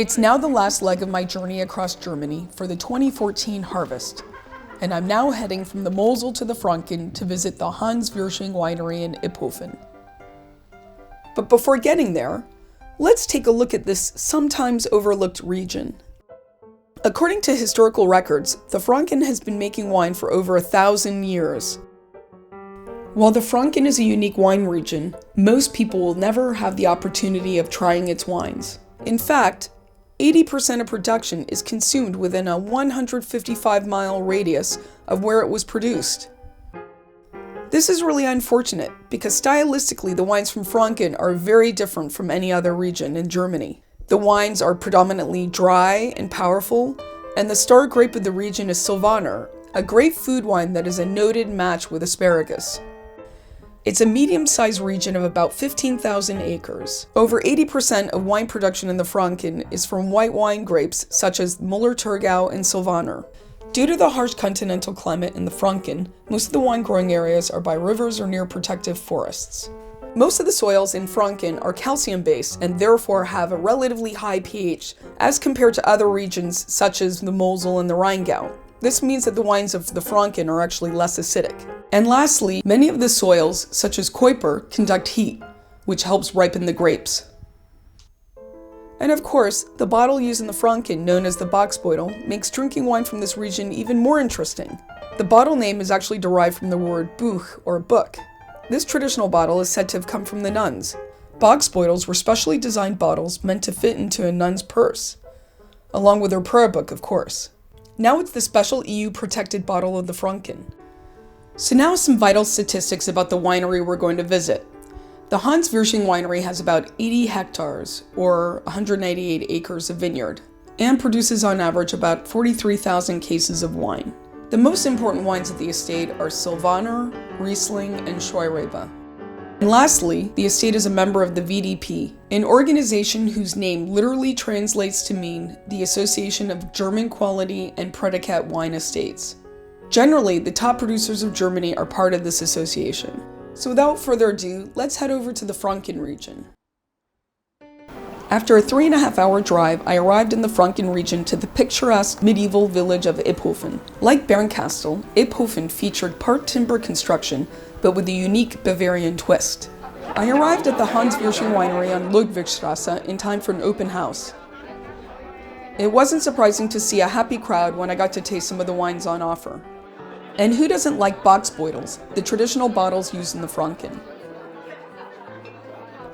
It's now the last leg of my journey across Germany for the 2014 harvest, and I'm now heading from the Mosel to the Franken to visit the Hans Wirsching Winery in Iphofen. But before getting there, let's take a look at this sometimes overlooked region. According to historical records, the Franken has been making wine for over 1,000 years. While the Franken is a unique wine region, most people will never have the opportunity of trying its wines. In fact, 80% of production is consumed within a 155-mile radius of where it was produced. This is really unfortunate because stylistically the wines from Franken are very different from any other region in Germany. The wines are predominantly dry and powerful, and the star grape of the region is Sylvaner, a great food wine that is a noted match with asparagus. It's a medium-sized region of about 15,000 acres. Over 80% of wine production in the Franken is from white wine grapes such as Müller-Thurgau and Sylvaner. Due to the harsh continental climate in the Franken, most of the wine growing areas are by rivers or near protective forests. Most of the soils in Franken are calcium-based and therefore have a relatively high pH as compared to other regions such as the Mosel and the Rheingau. This means that the wines of the Franken are actually less acidic. And lastly, many of the soils, such as Keuper, conduct heat, which helps ripen the grapes. And of course, the bottle used in the Franken, known as the Boxbeutel, makes drinking wine from this region even more interesting. The bottle name is actually derived from the word Buch, or book. This traditional bottle is said to have come from the nuns. Boxbeutels were specially designed bottles meant to fit into a nun's purse, along with her prayer book, of course. Now it's the special EU-protected bottle of the Franken. So now some vital statistics about the winery we're going to visit. The Hans Wirsching Winery has about 80 hectares, or 198 acres of vineyard, and produces on average about 43,000 cases of wine. The most important wines at the estate are Sylvaner, Riesling, and Scheurebe. And lastly, the estate is a member of the VDP, an organization whose name literally translates to mean the Association of German Quality and Predicate Wine Estates. Generally, the top producers of Germany are part of this association. So without further ado, let's head over to the Franken region. After a 3.5-hour drive, I arrived in the Franken region to the picturesque medieval village of Iphofen. Like Bernkastel, Iphofen featured part timber construction, but with a unique Bavarian twist. I arrived at the Hans Wirsching Winery on Ludwigstrasse in time for an open house. It wasn't surprising to see a happy crowd when I got to taste some of the wines on offer. And who doesn't like Boxbeutels, the traditional bottles used in the Franken?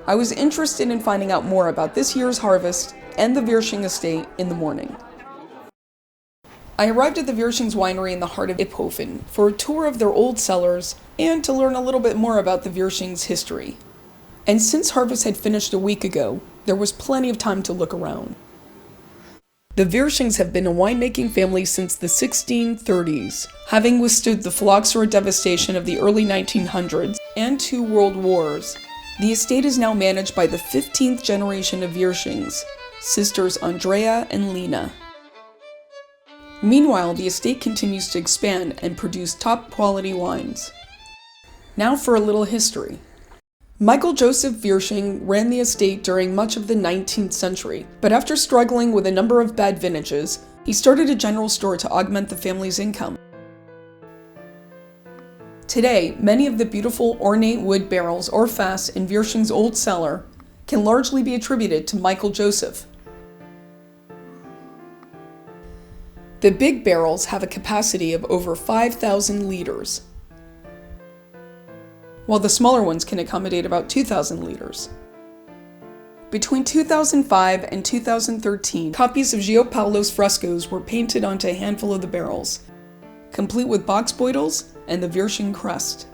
I was interested in finding out more about this year's harvest and the Wirsching estate in the morning. I arrived at the Wirsching's winery in the heart of Iphofen for a tour of their old cellars and to learn a little bit more about the Wirsching's history. And since harvest had finished a week ago, there was plenty of time to look around. The Wirschings have been a winemaking family since the 1630s, having withstood the phylloxera devastation of the early 1900s and 2 world wars. The estate is now managed by the 15th generation of Wirschings, sisters Andrea and Lena. Meanwhile, the estate continues to expand and produce top-quality wines. Now for a little history. Michael Joseph Wirsching ran the estate during much of the 19th century, but after struggling with a number of bad vintages, he started a general store to augment the family's income. Today, many of the beautiful ornate wood barrels or fass in Wirsching's old cellar can largely be attributed to Michael Joseph. The big barrels have a capacity of over 5,000 liters, while the smaller ones can accommodate about 2,000 liters. Between 2005 and 2013, copies of Gio Paolo's frescoes were painted onto a handful of the barrels, complete with Boxbeutels and the Wirsching crest.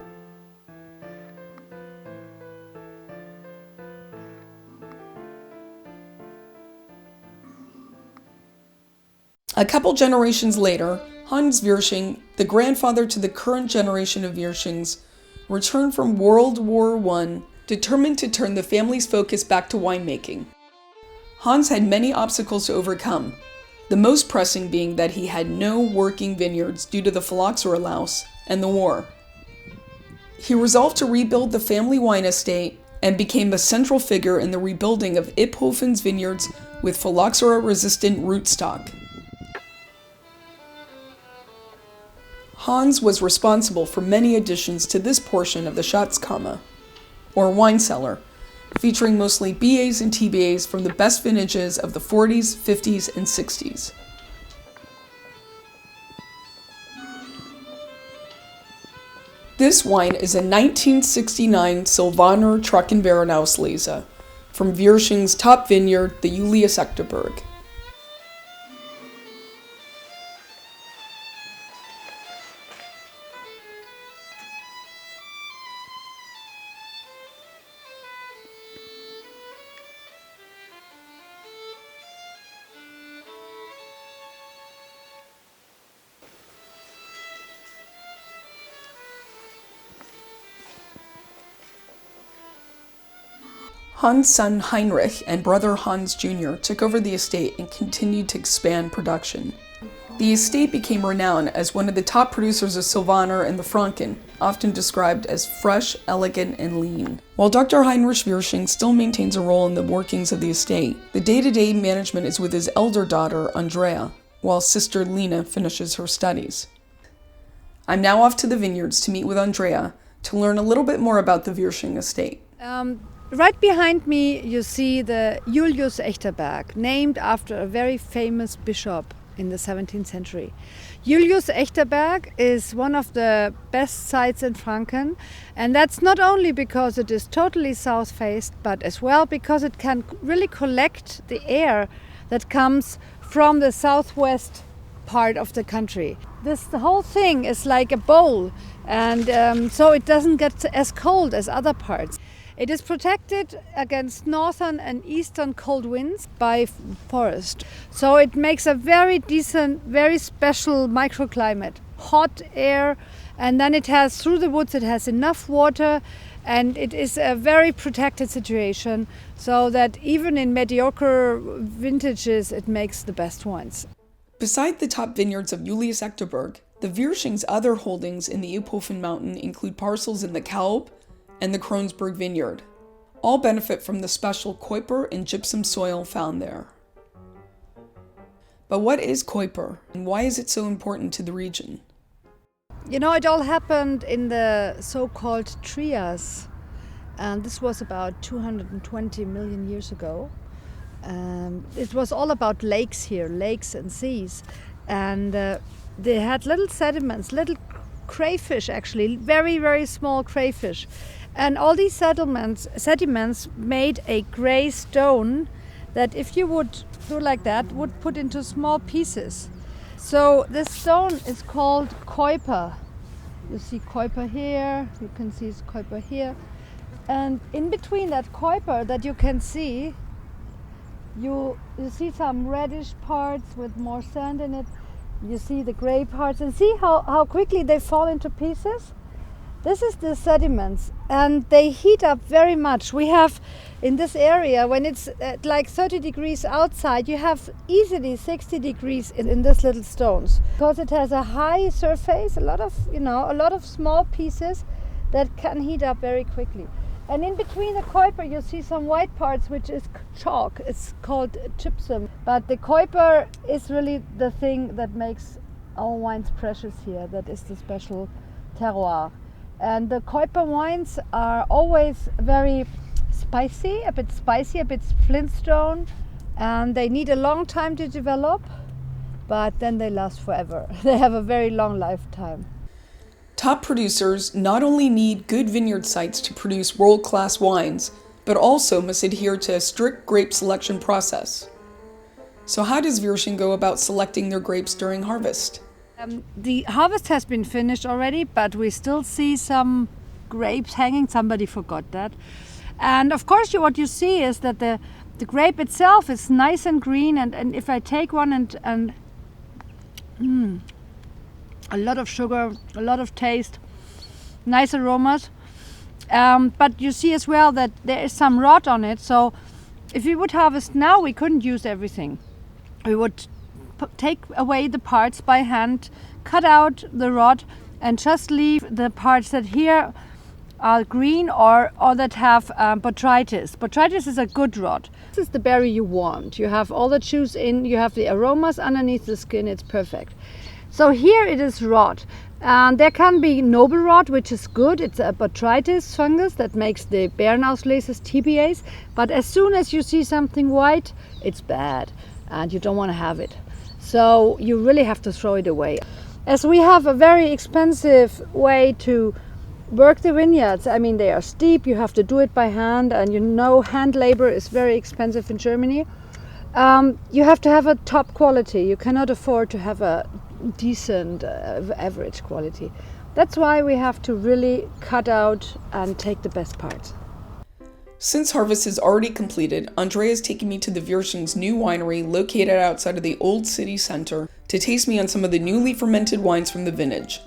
A couple generations later, Hans Wirsching, the grandfather to the current generation of Wirschings, returned from World War I, determined to turn the family's focus back to winemaking. Hans had many obstacles to overcome, the most pressing being that he had no working vineyards due to the phylloxera louse and the war. He resolved to rebuild the family wine estate and became a central figure in the rebuilding of Iphofen's vineyards with phylloxera-resistant rootstock. Hans was responsible for many additions to this portion of the Schatzkammer, or wine cellar, featuring mostly BAs and TBAs from the best vintages of the 40s, 50s, and 60s. This wine is a 1969 Silvaner Trockenbeerenauslese from Wirsching's top vineyard, the Julius Echteberg. Hans' son Heinrich and brother Hans Jr. took over the estate and continued to expand production. The estate became renowned as one of the top producers of Silvaner in the Franken, often described as fresh, elegant, and lean. While Dr. Heinrich Wirsching still maintains a role in the workings of the estate, the day-to-day management is with his elder daughter, Andrea, while sister Lena finishes her studies. I'm now off to the vineyards to meet with Andrea to learn a little bit more about the Wirsching estate. Right behind me you see the Julius Echteberg, named after a very famous bishop in the 17th century. Julius Echteberg is one of the best sites in Franken, and that's not only because it is totally south-faced, but as well because it can really collect the air that comes from the southwest part of the country. The whole thing is like a bowl, and so it doesn't get as cold as other parts. It is protected against northern and eastern cold winds by forest. So it makes a very decent, very special microclimate. Hot air, and then it has, through the woods, it has enough water, and it is a very protected situation, so that even in mediocre vintages, it makes the best wines. Beside the top vineyards of Julius Echteberg, the Wirsching's other holdings in the Iphofen mountain include parcels in the Kalb and the Kronsberg vineyard. All benefit from the special Kuiper and gypsum soil found there. But what is Kuiper, and why is it so important to the region? You know, it all happened in the so-called Trias, and this was about 220 million years ago. It was all about lakes here, lakes and seas, and they had little sediments, little crayfish actually, very, very small crayfish. And all these sediments made a gray stone that, if you would do like that, would put into small pieces. So this stone is called Kuiper. You see Kuiper here, you can see Kuiper here. And in between that Kuiper that you can see, you see some reddish parts with more sand in it. You see the gray parts, and see how quickly they fall into pieces? This is the sediments, and they heat up very much. We have in this area, when it's at like 30 degrees outside, you have easily 60 degrees in these little stones, because it has a high surface, a lot of small pieces that can heat up very quickly. And in between the Kuiper you see some white parts, which is chalk. It's called gypsum. But the Kuiper is really the thing that makes our wines precious here. That is the special terroir. And the Kuiper wines are always very spicy, a bit flintstone, and they need a long time to develop, but then they last forever. They have a very long lifetime. Top producers not only need good vineyard sites to produce world-class wines, but also must adhere to a strict grape selection process. So how does Wirsching go about selecting their grapes during harvest? The harvest has been finished already, but we still see some grapes hanging. Somebody forgot that. And of course what you see is that the grape itself is nice and green, and if I take one and a lot of sugar, a lot of taste, nice aromas. But you see as well that there is some rot on it, so if we would harvest now, we couldn't use everything. We would take away the parts by hand, cut out the rot, and just leave the parts that here are green or that have botrytis. Botrytis is a good rot. This is the berry you want. You have all the juice in, you have the aromas underneath the skin, it's perfect. So here it is rot. And there can be noble rot, which is good. It's a botrytis fungus that makes the Bärenauslesers, TBAs. But as soon as you see something white, it's bad and you don't want to have it. So you really have to throw it away. As we have a very expensive way to work the vineyards, I mean, they are steep, you have to do it by hand, and you know hand labor is very expensive in Germany. You have to have a top quality. You cannot afford to have a decent average quality. That's why we have to really cut out and take the best parts. Since harvest is already completed, Andrea is taking me to the Wirsching's new winery located outside of the old city center to taste me on some of the newly fermented wines from the vintage.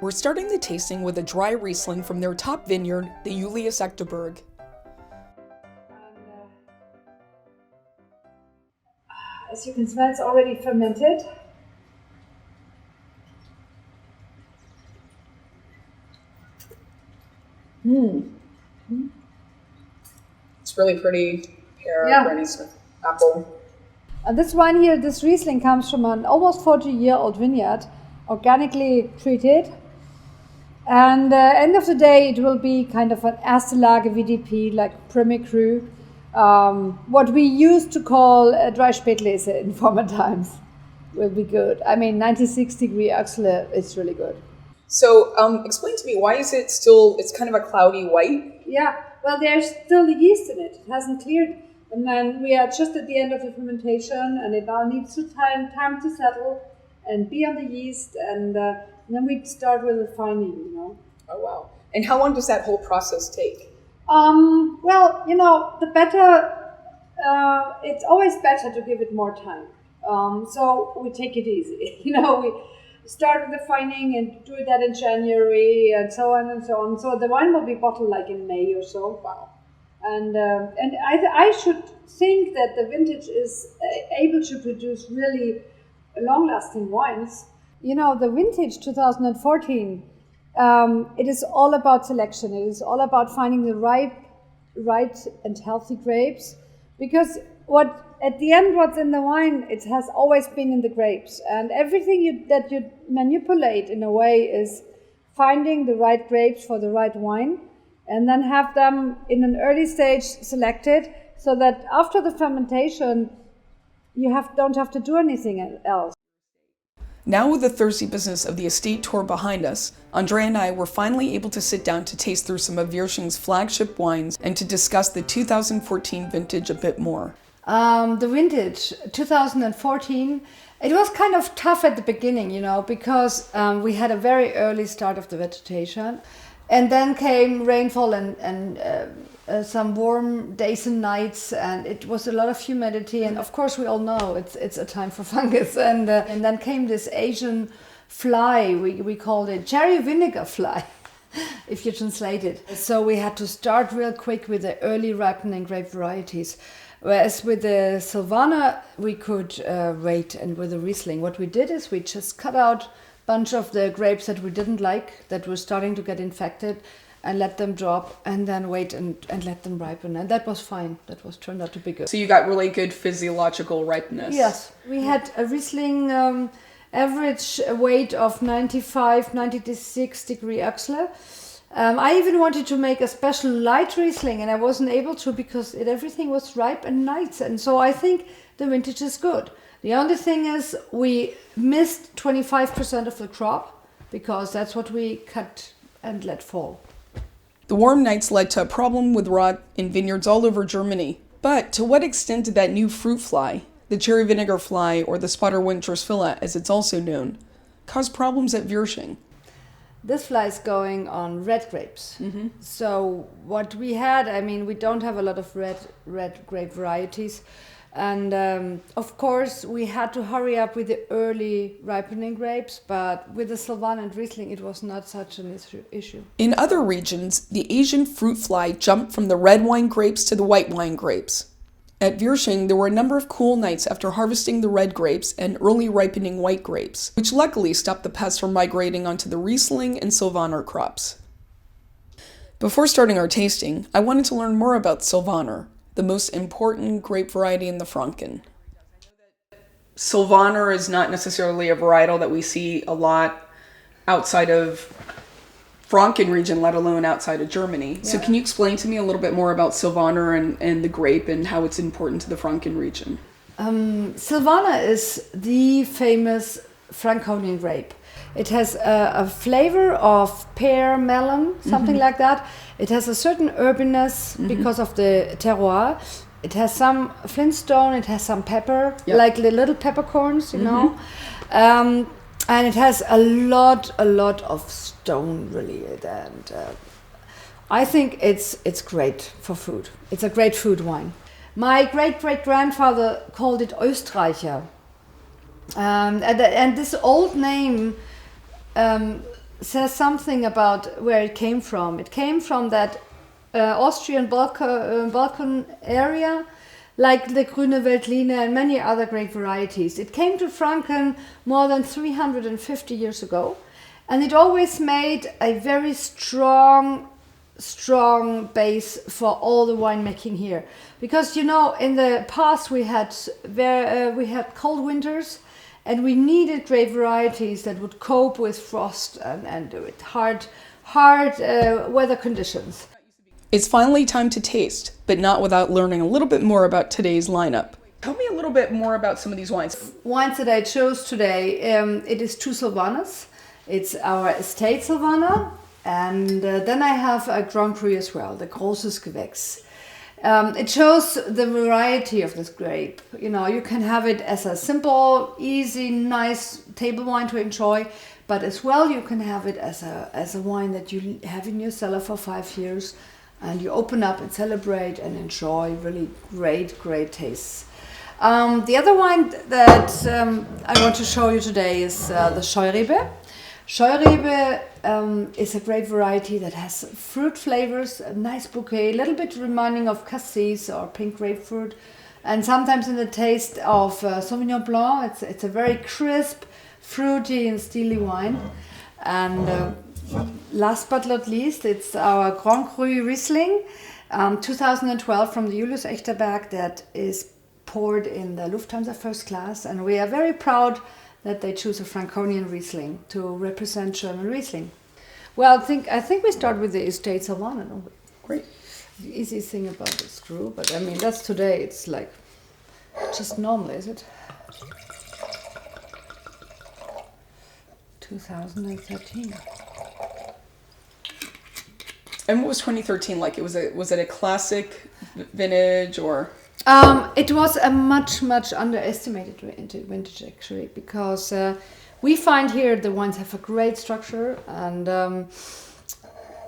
We're starting the tasting with a dry Riesling from their top vineyard, the Julius Echteberg. As you can smell, it's already fermented. It's really pretty. Pear, Granny Smith, apple. And this wine here, this Riesling, comes from an almost 40-year-old vineyard, organically treated. And end of the day, it will be kind of an Erste Lage VDP, like Premier Cru. What we used to call a dry Spätlese in former times will be good. I mean, 96-degree Elixrr is really good. So, explain to me, why is it still, it's kind of a cloudy white? Yeah, well, there's still the yeast in it. It hasn't cleared. And then we are just at the end of the fermentation, and it now needs time to settle and be on the yeast. And then we start with the fining, you know. Oh, wow. And how long does that whole process take? Well, you know, the better, it's always better to give it more time. So we take it easy. You know, we start with the fining and do that in January and so on and so on. So the wine will be bottled like in May or so. Wow. And I should think that the vintage is able to produce really long-lasting wines. You know, the vintage 2014, it is all about selection. It is all about finding the right and healthy grapes, because at the end what's in the wine, it has always been in the grapes, and everything that you manipulate in a way is finding the right grapes for the right wine, and then have them in an early stage selected so that after the fermentation you don't have to do anything else. Now with the thirsty business of the estate tour behind us, Andrea and I were finally able to sit down to taste through some of Wirsching's flagship wines and to discuss the 2014 vintage a bit more. The vintage 2014, it was kind of tough at the beginning, you know, because we had a very early start of the vegetation, and then came rainfall and some warm days and nights, and it was a lot of humidity, and of course we all know it's a time for fungus, and then came this Asian fly, we called it cherry vinegar fly, if you translate it. So we had to start real quick with the early ripening grape varieties, whereas with the Silvaner we could wait, and with the Riesling what we did is we just cut out a bunch of the grapes that we didn't like, that were starting to get infected, and let them drop, and then wait and let them ripen. And that was fine. That turned out to be good. So you got really good physiological ripeness. Yes. We had a Riesling average weight of 96 degree Elixrr. I even wanted to make a special light Riesling, and I wasn't able to because everything was ripe and nice. And so I think the vintage is good. The only thing is we missed 25% of the crop, because that's what we cut and let fall. The warm nights led to a problem with rot in vineyards all over Germany. But to what extent did that new fruit fly, the cherry vinegar fly, or the Spotterwind drosophila as it's also known, cause problems at Wirsching? This fly is going on red grapes. Mm-hmm. So what we had, I mean, we don't have a lot of red grape varieties. And of course, we had to hurry up with the early ripening grapes, but with the Silvaner and Riesling, it was not such an issue. In other regions, the Asian fruit fly jumped from the red wine grapes to the white wine grapes. At Wirsching, there were a number of cool nights after harvesting the red grapes and early ripening white grapes, which luckily stopped the pests from migrating onto the Riesling and Sylvaner crops. Before starting our tasting, I wanted to learn more about Sylvaner, the most important grape variety in the Franken. Sylvaner is not necessarily a varietal that we see a lot outside of Franken region, let alone outside of Germany. Yeah. So can you explain to me a little bit more about Sylvaner and the grape and how it's important to the Franken region? Sylvaner is the famous Franconian grape. It has a flavor of pear, melon, something like that. It has a certain urbiness because of the terroir. It has some flintstone, it has some pepper, like the little peppercorns, you know. And it has a lot of stone, really. And I think it's great for food. It's a great food wine. My great-great-grandfather called it Österreicher. And this old name says something about where it came from. It came from that Austrian Balkan area, like the Grüne Veltliner and many other great varieties. It came to Franken more than 350 years ago, and it always made a very strong base for all the winemaking here. Because, you know, in the past we had cold winters, and we needed grape varieties that would cope with frost and with hard weather conditions. It's finally time to taste, but not without learning a little bit more about today's lineup. Tell me a little bit more about some of these wines. Wines that I chose today, it is two Sylvaners. It's our estate Sylvaner, and then I have a Grand Cru as well, the Großes Gewächs. It shows the variety of this grape. You know, you can have it as a simple, easy, nice table wine to enjoy, but as well you can have it as a wine that you have in your cellar for 5 years, and you open up and celebrate and enjoy really great tastes. The other wine that I want to show you today is the Scheurebe. Scheurebe is a great variety that has fruit flavors, a nice bouquet, a little bit reminding of cassis or pink grapefruit, and sometimes in the taste of Sauvignon Blanc. It's a very crisp, fruity and steely wine. And last but not least, it's our Grand Cru Riesling, 2012 from the Julius Echterberg, that is poured in the Lufthansa first class, and we are very proud that they choose a Franconian Riesling to represent German Riesling. Well, I think we start with the estate Sylvaner, don't we? Great. The easy thing about this screw, but I mean that's today. It's like just normal, is it? 2013. And what was 2013 like? Was it a classic vintage or? It was a much underestimated vintage actually, because we find here the wines have a great structure, and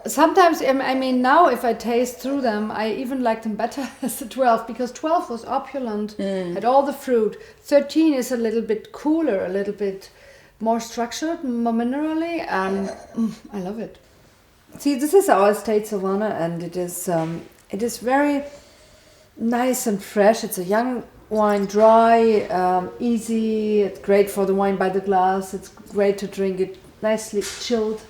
sometimes, I mean, now if I taste through them, I even like them better as the 12, because 12 was opulent, had all the fruit. 13 is a little bit cooler, a little bit more structured, more minerally, and I love it. See, this is our estate Sylvaner, and it is very nice and fresh. It's a young wine, dry, easy. It's great for the wine by the glass. It's great to drink it nicely chilled.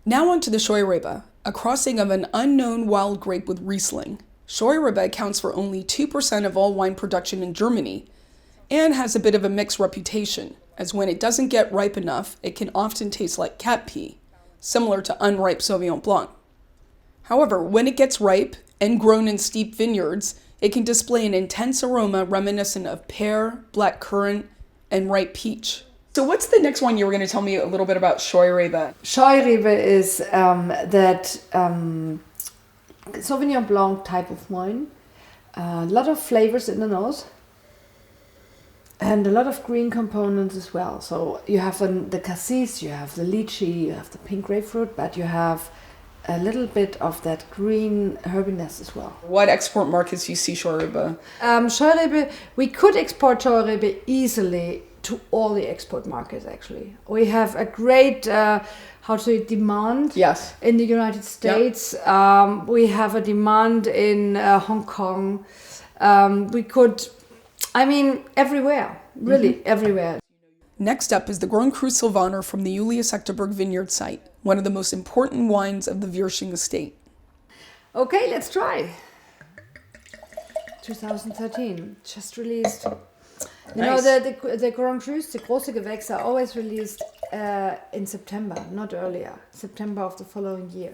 Now on to the Scheurebe, a crossing of an unknown wild grape with Riesling. Scheurebe accounts for only 2% of all wine production in Germany and has a bit of a mixed reputation, as when it doesn't get ripe enough, it can often taste like cat pee, similar to unripe Sauvignon Blanc. However, when it gets ripe and grown in steep vineyards, it can display an intense aroma reminiscent of pear, black currant, and ripe peach. So what's the next one you were going to tell me a little bit about Scheurebe? Scheurebe is that Sauvignon Blanc type of wine. A lot of flavors in the nose, and a lot of green components as well. So you have the cassis, you have the lychee, you have the pink grapefruit, but you have a little bit of that green herbiness as well. What export markets do you see Scheurebe? Scheurebe, we could export Scheurebe easily to all the export markets, actually. We have a great, demand Yes. in the United States. We have a demand in Hong Kong. Everywhere, really everywhere. Next up is the Grand Cru Sylvaner from the Julius Echtersberg vineyard site, one of the most important wines of the Wirsching estate. Okay, let's try. 2013, just released. You Nice. know, the Grand Crus, the große Gewächse, are always released in September, not earlier. September of the following year.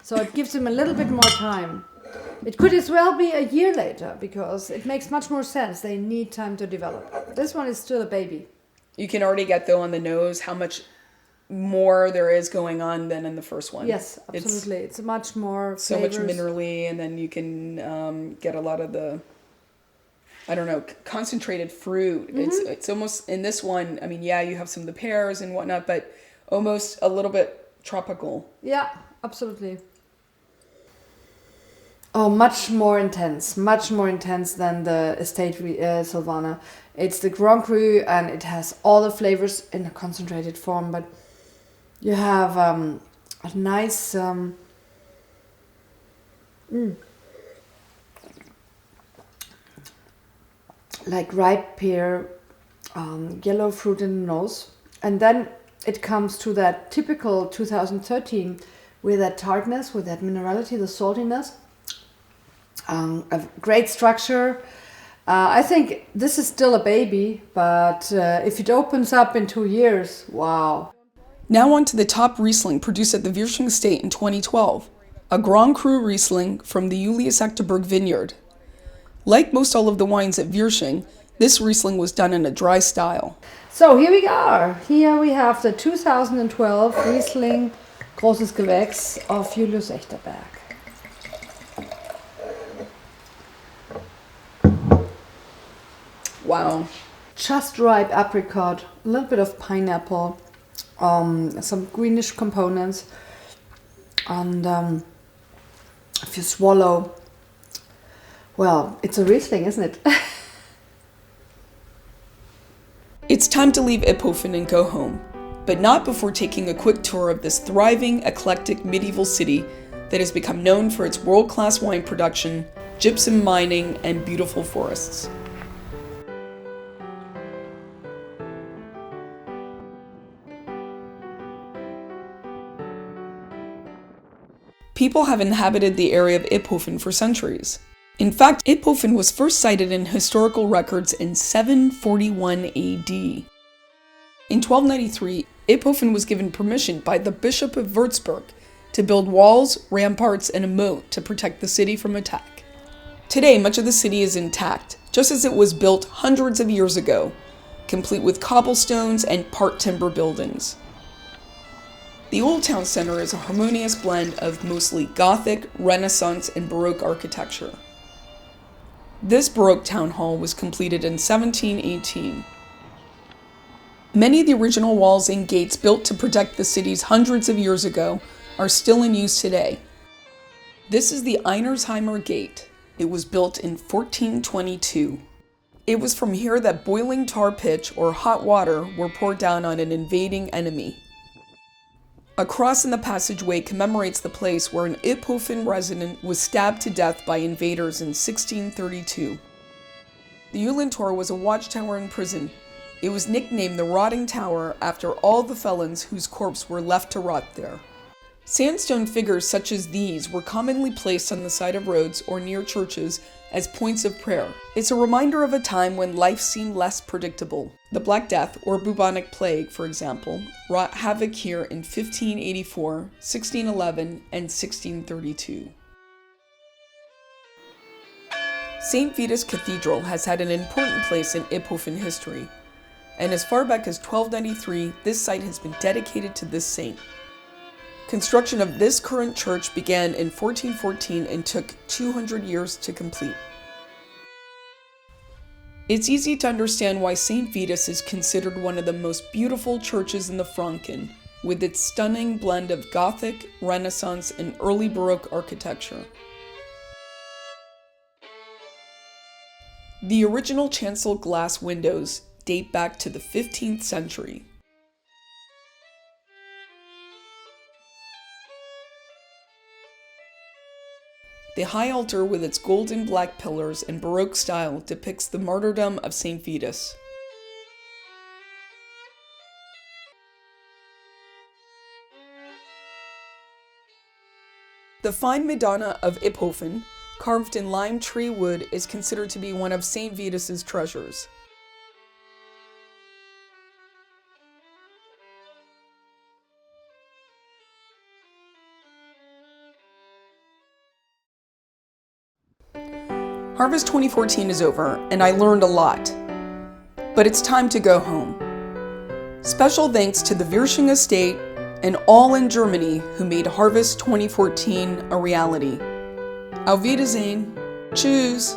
So it gives them a little bit more time. It could as well be a year later, because it makes much more sense. They need time to develop. This one is still a baby. You can already get, though, on the nose how much more there is going on than in the first one. Yes, absolutely. It's much more So flavors. much minerally, and then you can get a lot of the, concentrated fruit. It's almost, in this one, you have some of the pears and whatnot, but almost a little bit tropical. Yeah, absolutely. Oh, much more intense than the estate Sylvaner. It's the Grand Cru, and it has all the flavors in a concentrated form, but you have a nice like ripe pear, yellow fruit in the nose, and then it comes to that typical 2013 with that tartness, with that minerality, the saltiness. A great structure. I think this is still a baby, but if it opens up in 2 years, wow. Now on to the top Riesling produced at the Wirsching estate in 2012, a Grand Cru Riesling from the Julius Echtersberg vineyard. Like most all of the wines at Wirsching, this Riesling was done in a dry style. So here we are. Here we have the 2012 Riesling Großes Gewächs of Julius Echtersberg. Wow. Just ripe apricot, a little bit of pineapple, some greenish components, and if you swallow, well, it's a Riesling, isn't it? It's time to leave Iphofen and go home, but not before taking a quick tour of this thriving, eclectic medieval city that has become known for its world-class wine production, gypsum mining, and beautiful forests. People have inhabited the area of Iphofen for centuries. In fact, Iphofen was first cited in historical records in 741 AD. In 1293, Iphofen was given permission by the Bishop of Würzburg to build walls, ramparts, and a moat to protect the city from attack. Today, much of the city is intact, just as it was built hundreds of years ago, complete with cobblestones and part timber buildings. The Old Town Center is a harmonious blend of mostly Gothic, Renaissance, and Baroque architecture. This Baroque town hall was completed in 1718. Many of the original walls and gates built to protect the cities hundreds of years ago are still in use today. This is the Einersheimer Gate. It was built in 1422. It was from here that boiling tar pitch or hot water were poured down on an invading enemy. A cross in the passageway commemorates the place where an Iphofen resident was stabbed to death by invaders in 1632. The Eulentor was a watchtower in prison. It was nicknamed the Rotting Tower after all the felons whose corpses were left to rot there. Sandstone figures such as these were commonly placed on the side of roads or near churches as points of prayer. It's a reminder of a time when life seemed less predictable. The Black Death, or bubonic plague, for example, wrought havoc here in 1584, 1611, and 1632. St. Vitus Cathedral has had an important place in Iphofen history, and as far back as 1293, this site has been dedicated to this saint. Construction of this current church began in 1414 and took 200 years to complete. It's easy to understand why St. Vitus is considered one of the most beautiful churches in the Franken, with its stunning blend of Gothic, Renaissance, and early Baroque architecture. The original chancel glass windows date back to the 15th century. The high altar with its golden black pillars and Baroque style depicts the martyrdom of Saint Vitus. The fine Madonna of Iphofen, carved in lime tree wood, is considered to be one of Saint Vitus's treasures. Harvest 2014 is over, and I learned a lot. But it's time to go home. Special thanks to the Wirsching estate and all in Germany who made Harvest 2014 a reality. Auf Wiedersehen. Tschüss.